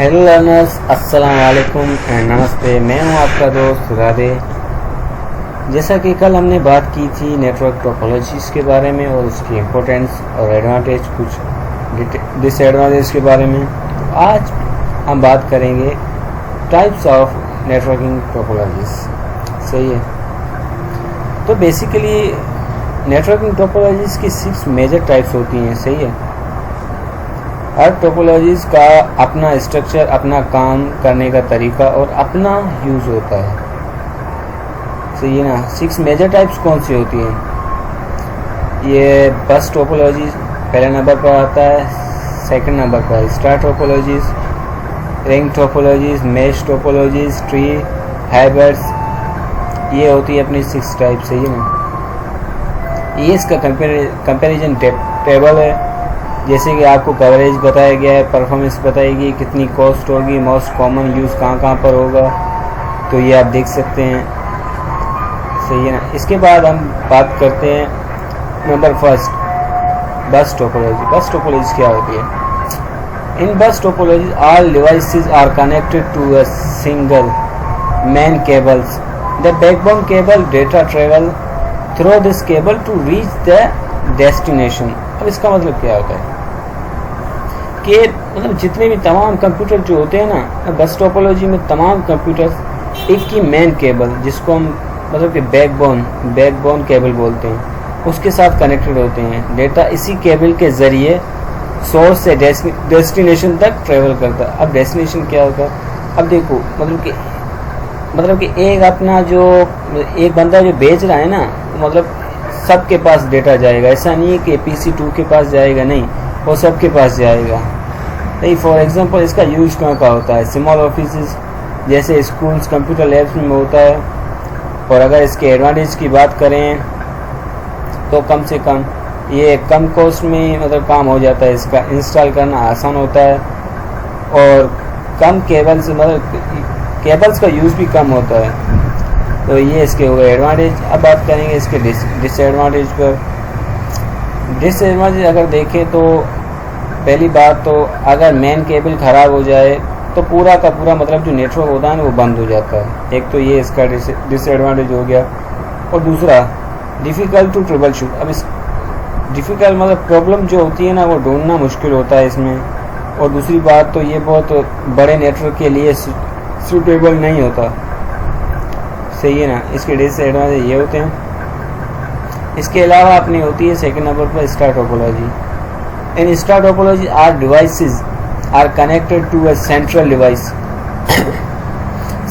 Hello learners, अस्सलाम वालेकुम and नमस्ते। मैं हूं आपका दोस्त राधे। जैसा कि कल हमने बात की थी नेटवर्क टोपोलॉजीज के बारे में और उसकी इम्पोर्टेंस और एडवांटेज, कुछ डिसएडवांटेज के बारे में, तो आज हम बात करेंगे टाइप्स ऑफ नेटवर्किंग टोपोलॉजीज। सही है। तो बेसिकली नेटवर्किंग टोपोलॉजीज की 6 मेजर टाइप्स होती हैं। सही है। हर टोपोलॉजीज का अपना स्ट्रक्चर, अपना काम करने का तरीका और अपना यूज़ होता है। सही है ना। 6 मेजर टाइप्स कौन सी होती हैं? ये बस टोपोलॉजी पहले नंबर पर आता है, सेकंड नंबर पर star topologies, ring topologies, mesh topologies, tree, hybrids. ये होती है अपनी 6 टाइप। सही है ना। ये इसका कंपेरिजन टेबल है। जैसे कि आपको कवरेज बताया गया है, परफॉर्मेंस बताएगी, कितनी कॉस्ट होगी, मोस्ट कॉमन यूज़ कहाँ पर होगा, तो ये आप देख सकते हैं। सही है ना। इसके बाद हम बात करते हैं number first, bus topology. Bus topology क्या होती है? In bus topology all devices are connected to a single main cables. The backbone cable data travel through this cable to reach the destination. अब इसका मतलब क्या होता है कि मतलब जितने भी तमाम कंप्यूटर जो होते हैं ना, बस टोपोलॉजी में तमाम कंप्यूटर एक ही मेन केबल, जिसको हम मतलब कि बैकबोन केबल बोलते हैं, उसके साथ कनेक्टेड होते हैं। डेटा इसी केबल के ज़रिए सोर्स से डेस्टिनेशन तक ट्रेवल करता है। अब डेस्टिनेशन क्या होता है? अब देखो मतलब कि एक अपना जो एक बंदा जो बेच रहा है ना, मतलब सबके पास डेटा जाएगा। ऐसा नहीं है कि PC2 के पास जाएगा, नहीं, वो सबके पास जाएगा। नहीं, फॉर एग्जांपल इसका यूज़ कहाँ का होता है? स्मॉल ऑफिसेस जैसे स्कूल्स, कंप्यूटर लैब्स में होता है। और अगर इसके एडवांटेज की बात करें तो कम से कम ये कम कॉस्ट में मतलब काम हो जाता है। इसका इंस्टॉल करना आसान होता है और कम केबल्स, मतलब केबल्स का यूज़ भी कम होता है। तो ये इसके हो गए एडवांटेज। अब बात करेंगे इसके डिसएडवांटेज पर। डिसएडवांटेज अगर देखें तो पहली बात तो अगर मेन केबल ख़राब हो जाए तो पूरा का पूरा मतलब जो नेटवर्क होता है ना, वो बंद हो जाता है। एक तो ये इसका डिसएडवांटेज हो गया। और दूसरा डिफ़िकल्ट टू ट्रबल शूट। अब इस डिफ़िकल्ट मतलब प्रॉब्लम जो होती है ना, वो ढूंढना मुश्किल होता है इसमें। और दूसरी बात तो ये बहुत बड़े नेटवर्क के लिए सूटेबल नहीं होता। सही है ना। इसके डिसएडवांटेज ये होते हैं। इसके अलावा अपनी होती है सेकंड नंबर पर star topology. In star topology are devices are connected to a central device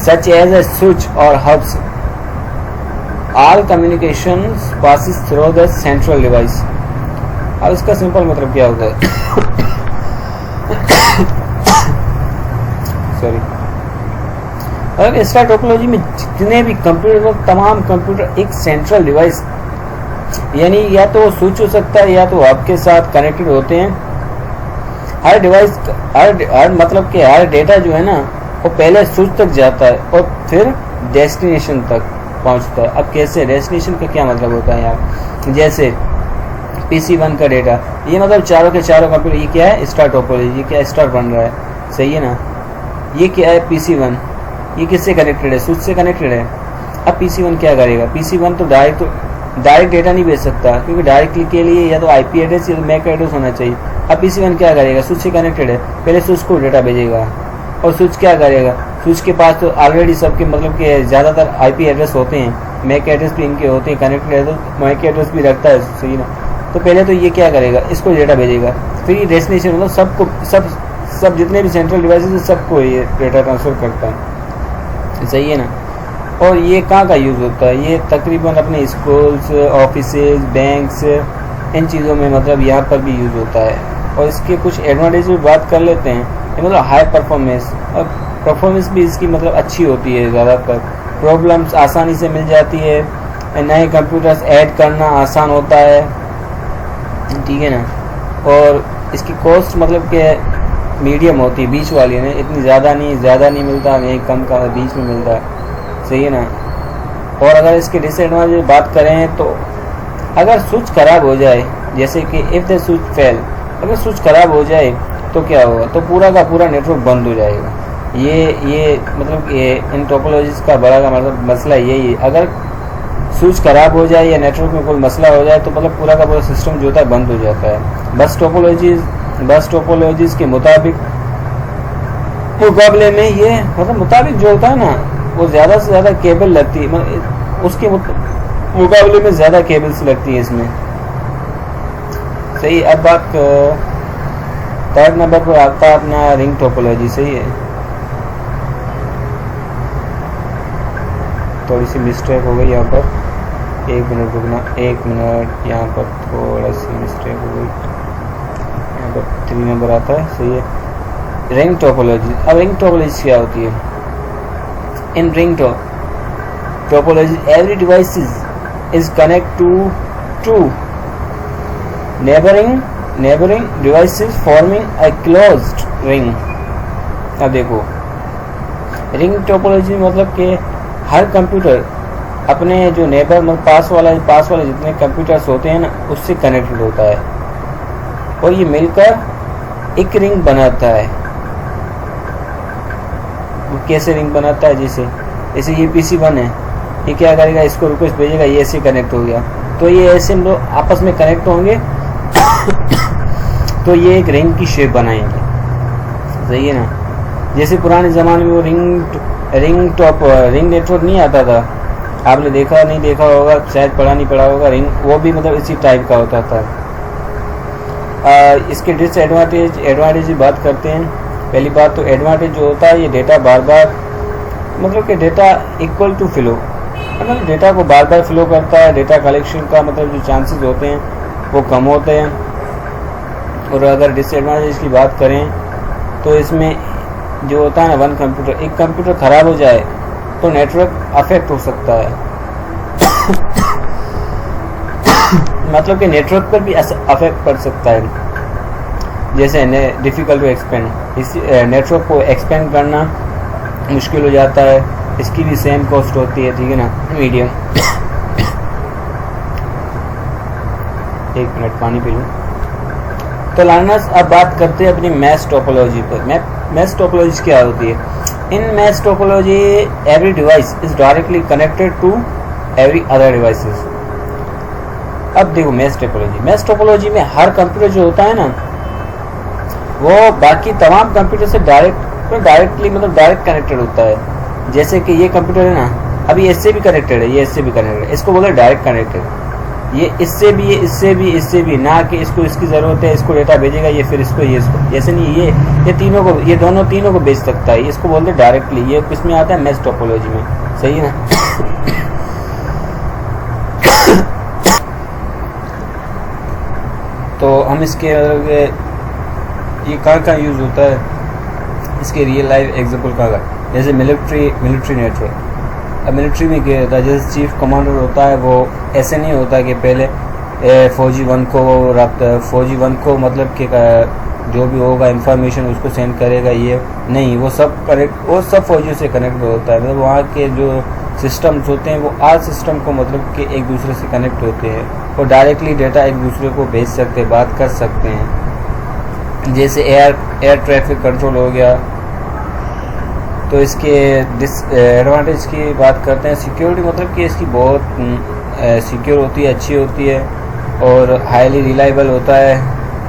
such as a switch और hubs. All communications passes through the central device. अब इसका सिंपल मतलब क्या होता है? सॉरी। अगर स्टार टोपोलॉजी में जितने भी कंप्यूटर, तमाम कंप्यूटर एक सेंट्रल डिवाइस, यानी या तो स्विच हो सकता है या तो आपके साथ कनेक्टेड होते हैं। हर डिवाइस हर मतलब कि हर डेटा जो है ना, वो पहले स्विच तक जाता है और फिर डेस्टिनेशन तक पहुंचता है। अब कैसे? डेस्टिनेशन का क्या मतलब होता है यार? जैसे PC1 का डेटा, ये मतलब चारों के चारों कंप्यूटर, ये क्या है? Star topology. ये क्या? स्टार बन रहा है। सही है ना। ये क्या है? PC1। ये किससे कनेक्टेड है? स्विच से कनेक्टेड है। अब PC1 क्या करेगा? PC1 तो डायरेक्ट डेटा नहीं भेज सकता, क्योंकि डायरेक्टली के लिए या तो IP एड्रेस या तो मैक एड्रेस होना चाहिए। अब PC1 क्या करेगा? स्विच से कनेक्टेड है, पहले स्विच को डेटा भेजेगा। और स्विच क्या करेगा? स्विच के पास तो ऑलरेडी सबके मतलब कि ज़्यादातर IP एड्रेस होते हैं, मैक एड्रेस भी इनके होते हैं, कनेक्टेड है तो मैक एड्रेस भी रखता है। सही ना। तो पहले तो ये क्या करेगा? इसको डेटा भेजेगा, फिर ये डेस्टिनेशन मतलब सबको सब जितने भी सेंट्रल डिवाइसेज है सबको ये डेटा ट्रांसफ़र करता है। सही है ना। और ये कहाँ का यूज़ होता है? ये तकरीबन अपने स्कूल्स, ऑफिसेज, बैंक्स, इन चीज़ों में मतलब यहाँ पर भी यूज़ होता है। और इसके कुछ एडवांटेज भी बात कर लेते हैं। ये मतलब हाई परफॉर्मेंस, और परफॉर्मेंस भी इसकी मतलब अच्छी होती है। ज़्यादातर प्रॉब्लम्स आसानी से मिल जाती है, नए कंप्यूटर्स ऐड करना आसान होता है। ठीक है ना। और इसकी कॉस्ट मतलब कि मीडियम होती है, बीच वाली है, इतनी ज़्यादा नहीं मिलता, नहीं कम का बीच में मिलता है। सही है ना। और अगर इसके डिसएडवांटेज बात करें तो अगर स्विच ख़राब हो जाए, जैसे कि इफ़ द स्विच फेल, अगर स्विच ख़राब हो जाए तो क्या होगा, तो पूरा का पूरा नेटवर्क बंद हो जाएगा। ये मतलब ये इन टोपोलॉजीज का बड़ा का मतलब मसला यही है, अगर स्विच खराब हो जाए या नेटवर्क में कोई मसला हो जाए तो मतलब पूरा का पूरा सिस्टम जो होता है बंद हो जाता है। बस टोपोलॉजीज के मुकाबले में ये मतलब मुताबिक जो होता है ना, वो ज़्यादा से ज़्यादा केबल लगती है, मतलब उसके मुकाबले में ज़्यादा केबल्स लगती है इसमें। सही। अब बात थर्ड नंबर पर आता है अपना रिंग टोपोलॉजी। सही है, थोड़ी सी मिस्टेक हो गई यहाँ पर, 1 मिनट रुकना, 1 मिनट, यहाँ पर थोड़ा सी मिस्टेक हो गई, यहाँ पर 3 नंबर आता है। सही है, रिंग टोपोलॉजी। अब रिंग टोपोलॉजी क्या होती है? In ring topology every device is connect to neighboring devices forming a closed ring। अब देखो, रिंग टोपोलॉजी मतलब कि हर कंप्यूटर अपने जो नेबर मतलब पास वाला जितने कंप्यूटर्स होते हैं ना, उससे कनेक्टेड होता है और ये मिलकर एक रिंग बनाता है। वो कैसे रिंग बनाता है? जैसे ये PC1 है, ये क्या करेगा, इसको रिक्वेस्ट भेजेगा, ये ऐसे कनेक्ट हो गया, तो ये ऐसे हम लोग आपस में कनेक्ट होंगे तो ये एक रिंग की शेप बनाएंगे। सही है ना। जैसे पुराने ज़माने में वो रिंग नेटवर्क नहीं आता था, आपने नहीं देखा होगा, शायद पढ़ा नहीं पड़ा होगा। रिंग वो भी मतलब इसी टाइप का होता था। इसके एडवांटेज की बात करते हैं। पहली बात तो एडवांटेज जो होता है, ये डेटा बार बार मतलब कि डेटा इक्वल टू फ्लो, मतलब डेटा को बार बार फ्लो करता है। डेटा कलेक्शन का मतलब जो चांसेस होते हैं वो कम होते हैं। और अगर डिसएडवांटेज की बात करें तो इसमें जो होता है ना, एक कंप्यूटर ख़राब हो जाए तो नेटवर्क अफेक्ट हो सकता है मतलब कि नेटवर्क पर भी अफेक्ट पड़ सकता है। जैसे डिफ़िकल्ट टू एक्सपेंड, इस नेटवर्क को एक्सपेंड करना मुश्किल हो जाता है, इसकी भी सेम कॉस्ट होती है। ठीक है ना, मीडियम। 1 मिनट पानी पी लूँ। तो लर्नर्स, अब बात करते हैं अपनी मैश टोपोलॉजी पर। मैश टोपोलॉजी क्या होती है? In mesh topology every device is directly connected to every other devices. अब देखो, मैश टोपोलॉजी में हर कंप्यूटर जो होता है ना, वो बाकी तमाम कंप्यूटर से डायरेक्टली मतलब डायरेक्ट कनेक्टेड होता है। जैसे कि ये कंप्यूटर है ना, अभी इससे भी कनेक्टेड है, ये इससे भी कनेक्टेड है, इसको बोलते हैं डायरेक्ट कनेक्टेड। ये इससे भी ना कि इसको इसकी ज़रूरत है, इसको डेटा भेजेगा, ये फिर इसको ऐसे नहीं, ये दोनों तीनों को भेज सकता है। इसको बोलते हैं डायरेक्टली। ये किसमें आता है? मैश टोपोलॉजी में। सही है ना। तो हम इसके ये कहाँ यूज़ होता है, इसके रियल लाइफ एग्जाम्पल कहाँ? जैसे मिलिट्री नेटवर्क। अब मिलिट्री में क्या होता है, जैसे चीफ कमांडर होता है, वो ऐसे नहीं होता कि पहले फौजी वन को मतलब कि जो भी होगा इंफॉर्मेशन उसको सेंड करेगा, ये नहीं, वो सब फौजियों से कनेक्ट होता है। मतलब वहाँ के जो सिस्टम्स होते हैं वो आल सिस्टम को मतलब कि एक दूसरे से कनेक्ट होते हैं और डायरेक्टली डेटा एक दूसरे को भेज सकते हैं, बात कर सकते हैं। जैसे एयर ट्रैफिक कंट्रोल हो गया। तो इसके एडवांटेज की बात करते हैं। सिक्योरिटी मतलब कि इसकी बहुत सिक्योर होती है, अच्छी होती है और हाईली रिलायबल होता है,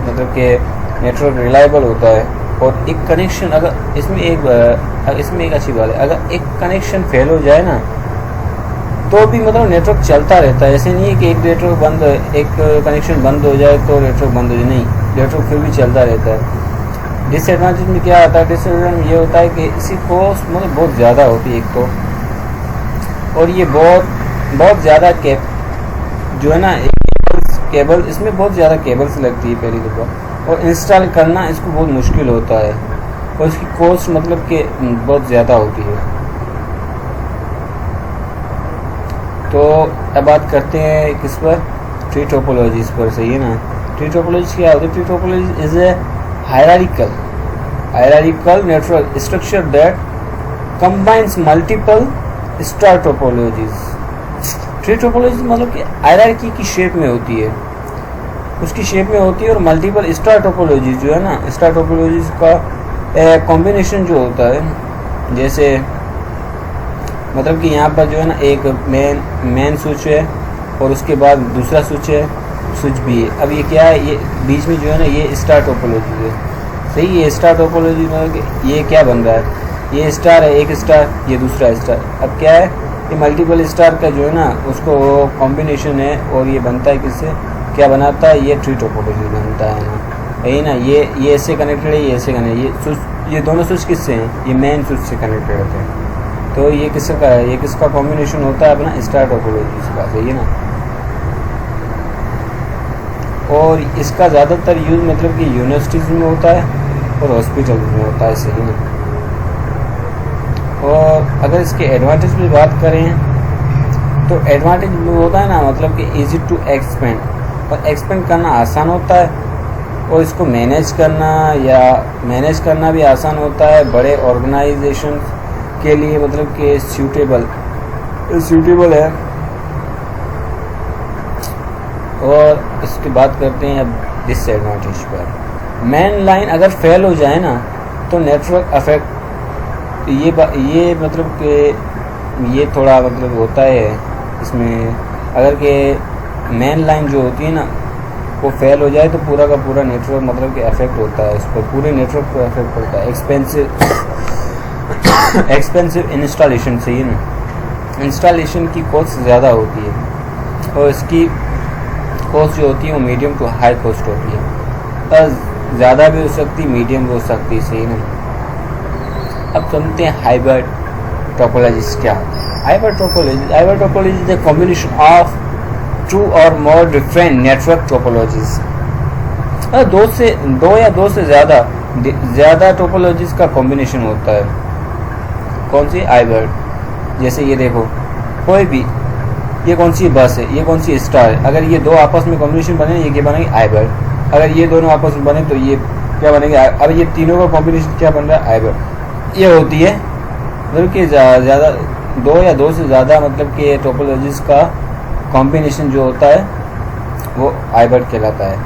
मतलब कि नेटवर्क रिलायबल होता है। और एक कनेक्शन अगर इसमें एक अच्छी बात है, अगर एक कनेक्शन फेल हो जाए ना तो भी मतलब नेटवर्क चलता रहता है। ऐसे नहीं है कि एक कनेक्शन बंद हो जाए तो नेटवर्क बंद हो जाए, नहीं, नेटवर्क फिर भी चलता रहता है। डिसएडवांटेज में क्या आता है? डिसएडवांटेज ये होता है कि इसकी कॉस्ट मतलब बहुत ज़्यादा होती है एक तो, और ये बहुत ज़्यादा जो है ना केबल, इसमें बहुत ज़्यादा केबल्स लगती है पहली दफ़ा, और इंस्टॉल करना इसको बहुत मुश्किल होता है और इसकी कॉस्ट मतलब कि बहुत ज़्यादा होती है। तो अब बात करते हैं किस पर? ट्री टोपोलॉजीज पर। सही है ना। ट्री टोपोलॉजी क्या होती है? Tree topology is a hierarchical network structure that combines multiple star topologies। Tree topology मतलब कि हायरार्की की शेप में होती है। उसकी शेप में होती है। और मल्टीपल स्टार टोपोलॉजी जो है ना, स्टार टोपोलॉजी का कॉम्बिनेशन जो होता है, जैसे मतलब कि यहाँ पर जो है ना एक मेन स्विच है और उसके बाद दूसरा स्विच भी है। अब ये क्या है, ये बीच में जो है ना ये स्टार टोपोलॉजी है, सही। ये स्टार टोपोलॉजी मतलब ये क्या बन रहा है, ये स्टार है, एक स्टार, ये दूसरा स्टार। अब क्या है, ये मल्टीपल स्टार का जो है ना उसको कॉम्बिनेशन है और ये बनता है किससे, क्या बनाता है, ये ट्री टोपोलॉजी बनता है ना, यही ना। ये ऐसे कनेक्टेड है, ये ऐसे कनेक्टेड, ये दोनों स्विच किससे हैं, ये मेन स्विच से कनेक्टेड होते हैं। तो ये किसका है, ये किसका कॉम्बिनेशन होता है, अपना स्टार टोपोलॉजी का, सही है ना। और इसका ज़्यादातर यूज़ मतलब कि यूनिवर्सिटीज़ में होता है और हॉस्पिटल में होता है, सही ना। और अगर इसके एडवांटेज की बात करें तो एडवांटेज होता है ना, मतलब कि इजी टू एक्सपेंड, और एक्सपेंड करना आसान होता है और इसको मैनेज करना भी आसान होता है बड़े ऑर्गेनाइजेशन के लिए, मतलब कि सूटेबल है। और इसकी बात करते हैं अब डिसएडवांटेज पर। मेन लाइन अगर फेल हो जाए ना तो नेटवर्क अफेक्ट, ये मतलब कि ये थोड़ा मतलब होता है इसमें। अगर के मेन लाइन जो होती है ना वो फेल हो जाए तो पूरा का पूरा नेटवर्क मतलब कि अफेक्ट होता है, उस पर पूरे नेटवर्क पर अफेक्ट पड़ता है। एक्सपेंसिव इंस्टॉलेशन, सही ना। इंस्टॉलेशन की कॉस्ट ज़्यादा होती है और इसकी कॉस्ट जो होती है वो मीडियम टू हाई कॉस्ट होती है, ज़्यादा भी हो सकती, मीडियम भी हो सकती, सही ना। अब समझते हैं हाइब्रिड टोपोलॉजीज क्या। Hybrid topology is the combination of two or more different network topologies. दो या दो से ज़्यादा टोपोलॉजीज का कॉम्बिनेशन होता है। कौन सी, हाइब्रिड। जैसे ये देखो, कोई भी, ये कौन सी बस है, ये कौन सी स्टार है, अगर ये दो आपस में कॉम्बिनेशन बने ये क्या बनेगी, हाइब्रिड। अगर ये दोनों आपस में बने तो ये क्या बनेंगे, अब ये तीनों का कॉम्बिनेशन क्या बन रहा है, हाइब्रिड। ये होती है मतलब कि ज़्यादा, दो या दो से ज़्यादा मतलब कि टोपोलॉजीज का कॉम्बिनेशन जो होता है वो हाइब्रिड कहलाता है।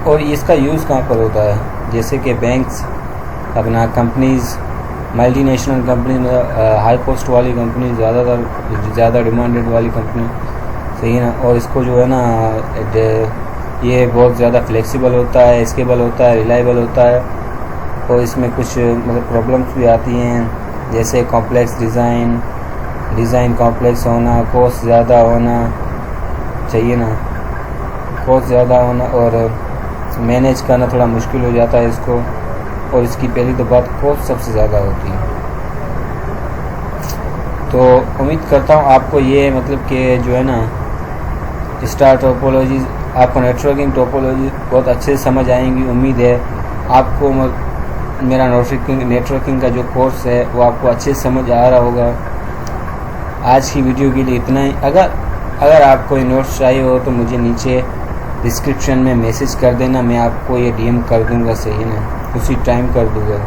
और इसका यूज़ कहाँ पर होता है, जैसे कि बैंक्स, अपना कंपनीज़, मल्टीनेशनल कंपनी, मतलब हाई कॉस्ट वाली कंपनी, ज़्यादा डिमांडेड वाली कंपनी, सही है ना। और इसको जो है ना ये बहुत ज़्यादा फ्लेक्सिबल होता है, स्केबल होता है, रिलायबल होता है। और इसमें कुछ मतलब प्रॉब्लम्स भी आती हैं, जैसे कॉम्प्लेक्स डिज़ाइन कॉम्प्लेक्स होना, कॉस्ट ज़्यादा होना, चाहिए ना, कॉस्ट ज़्यादा होना, और मैनेज करना थोड़ा मुश्किल हो जाता है इसको। और इसकी पहली तो बात कॉस्ट सबसे ज़्यादा होती है। तो उम्मीद करता हूँ आपको ये मतलब कि जो है ना स्टार टोपोलॉजी, आपको नेटवर्किंग टोपोलॉजी बहुत अच्छे से समझ आएंगी। उम्मीद है आपको मेरा नेटवर्किंग का जो कोर्स है वो आपको अच्छे से समझ आ रहा होगा। आज की वीडियो के लिए इतना ही। अगर आपको ये नोट्स चाहिए हो तो मुझे नीचे डिस्क्रिप्शन में मैसेज कर देना, मैं आपको ये डीएम कर दूंगा, सही ना, उसी टाइम कर दूंगा।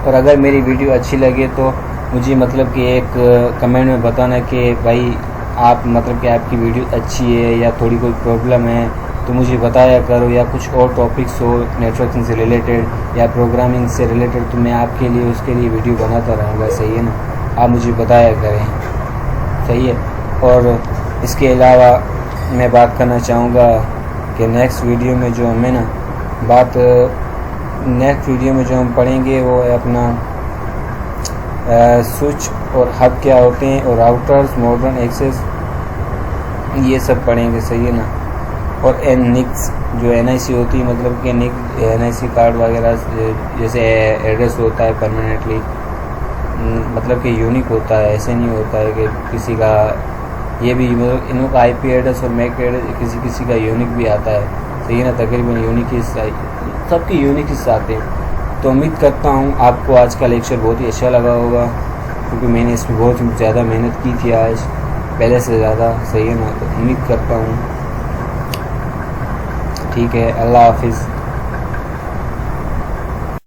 और अगर मेरी वीडियो अच्छी लगे तो मुझे मतलब कि एक कमेंट में बताना कि भाई आप मतलब कि आपकी वीडियो अच्छी है या थोड़ी कोई प्रॉब्लम है तो मुझे बताया करो, या कुछ और टॉपिक्स हो नेटवर्किंग से रिलेटेड या प्रोग्रामिंग से रिलेटेड तो मैं आपके लिए उसके लिए वीडियो बनाता रहूँगा, सही है ना। आप मुझे बताया करें, सही है। और इसके अलावा मैं बात करना चाहूँगा कि नेक्स्ट वीडियो में जो हम पढ़ेंगे वो है अपना स्विच और हब क्या होते हैं, और राउटर्स, मॉडर्न एक्सेस, ये सब पढ़ेंगे, सही है ना। और निक्स जो NIC होती है, मतलब कि NIC कार्ड वगैरह, जैसे एड्रेस होता है परमानेंटली, मतलब कि यूनिक होता है, ऐसे नहीं होता है कि किसी का, ये भी मतलब इनों का IP एड्रेस और मैक एड्रेस किसी का यूनिक भी आता है, सही है ना। तकरीबन यूनिक ही सबके यूनिक हिस्से आते हैं। तो उम्मीद करता हूँ आपको आज का लेक्चर बहुत ही अच्छा लगा होगा, क्योंकि मैंने इसमें बहुत ज़्यादा मेहनत की थी आज, पहले से ज़्यादा, सही है ना। तो उम्मीद करता हूँ, ठीक है। अल्लाह हाफिज़।